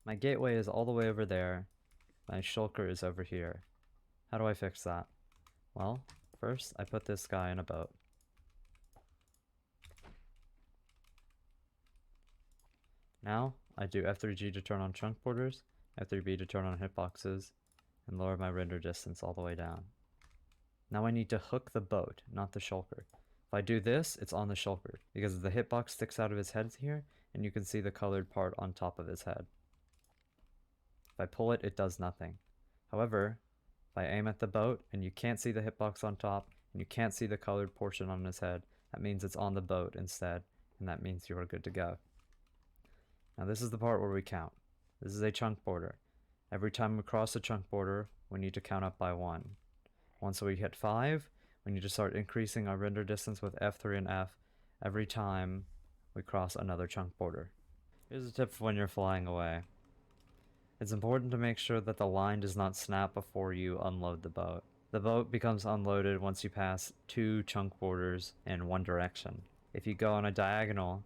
My gateway is all the way over there. My shulker is over here. How do I fix that? Well, first I put this guy in a boat. Now I do F3G to turn on chunk borders, F3B to turn on hitboxes, and lower my render distance all the way down. Now I need to hook the boat, not the shulker. If I do this, it's on the shulker, because the hitbox sticks out of his head here, and you can see the colored part on top of his head. If I pull it, it does nothing. However, if I aim at the boat, and you can't see the hitbox on top, and you can't see the colored portion on his head, that means it's on the boat instead, and that means you are good to go. Now this is the part where we count. This is a chunk border. Every time we cross a chunk border, we need to count up by 1. Once we hit 5, we need to start increasing our render distance with F3 and F every time we cross another chunk border. Here's a tip for when you're flying away. It's important to make sure that the line does not snap before you unload the boat. The boat becomes unloaded once you pass 2 chunk borders in one direction. If you go on a diagonal,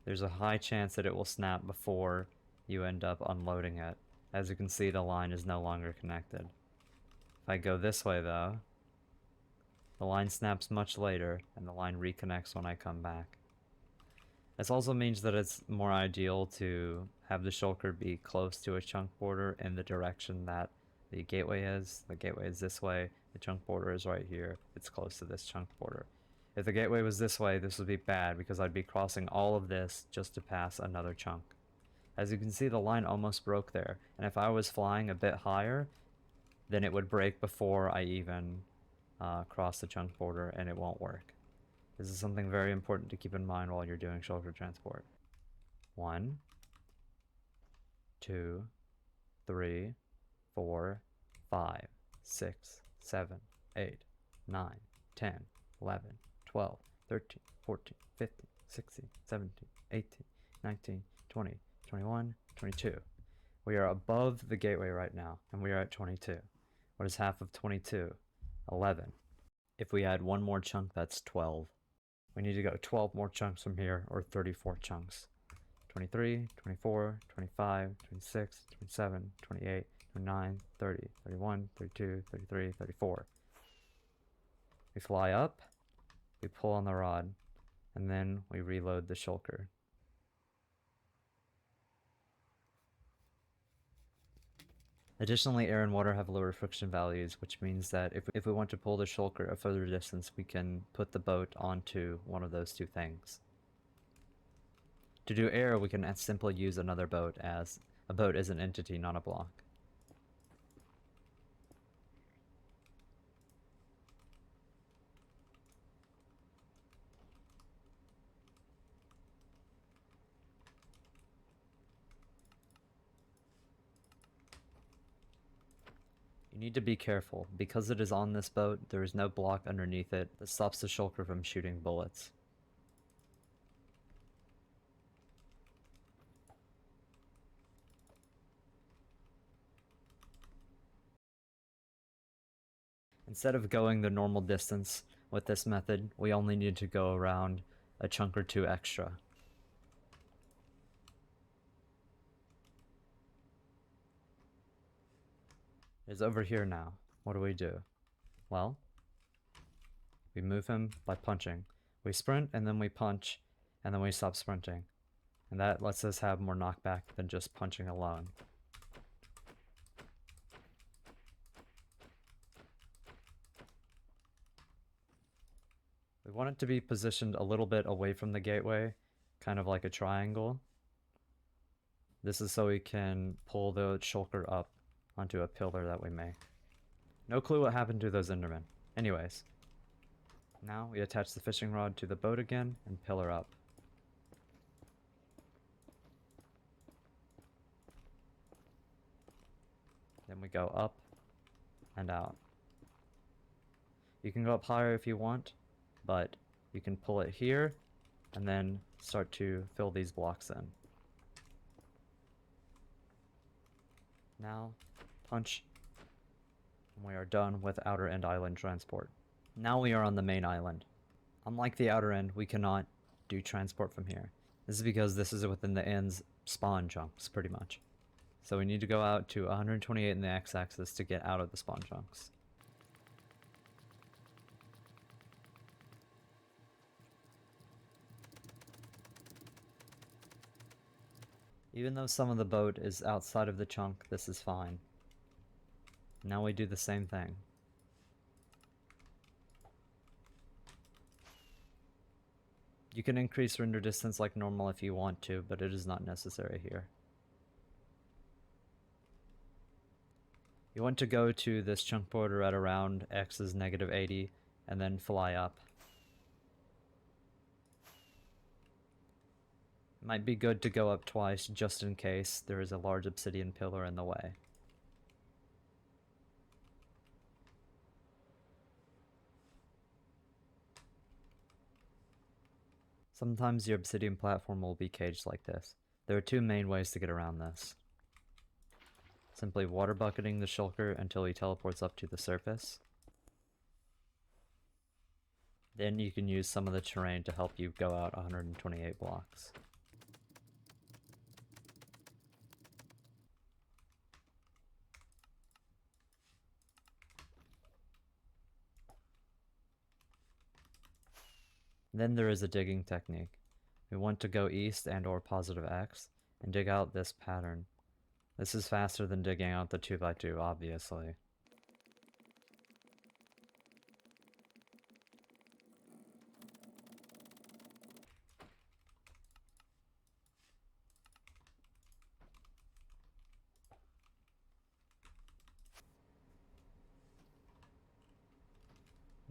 there's a high chance that it will snap before you end up unloading it. As you can see, the line is no longer connected. If I go this way though, the line snaps much later and the line reconnects when I come back. This also means that it's more ideal to have the shulker be close to a chunk border in the direction that the gateway is. The gateway is this way, the chunk border is right here, it's close to this chunk border. If the gateway was this way, this would be bad because I'd be crossing all of this just to pass another chunk. As you can see, the line almost broke there, and if I was flying a bit higher, then it would break before I even cross the chunk border, and it won't work. This is something very important to keep in mind while you're doing shulker transport. 1, 2, 3, 4, 5, 6, 7, 8, 9, 10, 11, 12, 13, 14, 15, 16, 17, 18, 19, 20, 21, 22. We are above the gateway right now, and we are at 22. What is half of 22? 11. If we add one more chunk, that's 12. We need to go 12 more chunks from here, or 34 chunks. 23, 24, 25, 26, 27, 28, 29, 30, 31, 32, 33, 34. We fly up, we pull on the rod, and then we reload the shulker. Additionally, air and water have lower friction values, which means that if we want to pull the shulker a further distance, we can put the boat onto one of those two things. To do air, we can simply use another boat, as a boat is an entity, not a block. You need to be careful. Because it is on this boat, there is no block underneath it that stops the shulker from shooting bullets. Instead of going the normal distance with this method, we only need to go around a chunk or 2 extra. It's over here now. What do? Well, we move him by punching. We sprint and then we punch and then we stop sprinting. And that lets us have more knockback than just punching alone. We want it to be positioned a little bit away from the gateway, kind of like a triangle. This is so we can pull the shulker up onto a pillar that we make. No clue what happened to those endermen. Anyways, now we attach the fishing rod to the boat again and pillar up. Then we go up and out. You can go up higher if you want, but you can pull it here and then start to fill these blocks in. Now, punch, and we are done with outer end island transport. Now we are on the main island. Unlike the outer end, we cannot do transport from here. This is because this is within the ends spawn chunks, pretty much. So we need to go out to 128 in the x-axis to get out of the spawn chunks. Even though some of the boat is outside of the chunk, this is fine. Now we do the same thing. You can increase render distance like normal if you want to, but it is not necessary here. You want to go to this chunk border at around x is -80 and then fly up. Might be good to go up twice just in case there is a large obsidian pillar in the way. Sometimes your obsidian platform will be caged like this. There are two main ways to get around this. Simply water bucketing the shulker until he teleports up to the surface. Then you can use some of the terrain to help you go out 128 blocks. Then there is a digging technique. We want to go east and or +x and dig out this pattern. This is faster than digging out the 2x2, obviously.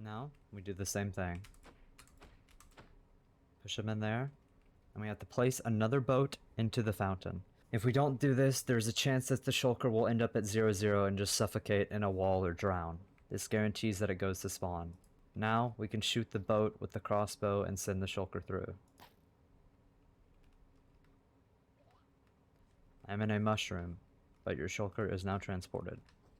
Now, we do the same thing. Push them in there, and we have to place another boat into the fountain. If we don't do this, there's a chance that the shulker will end up at 0-0 and just suffocate in a wall or drown. This guarantees that it goes to spawn. Now, we can shoot the boat with the crossbow and send the shulker through. I'm in a mushroom, but your shulker is now transported.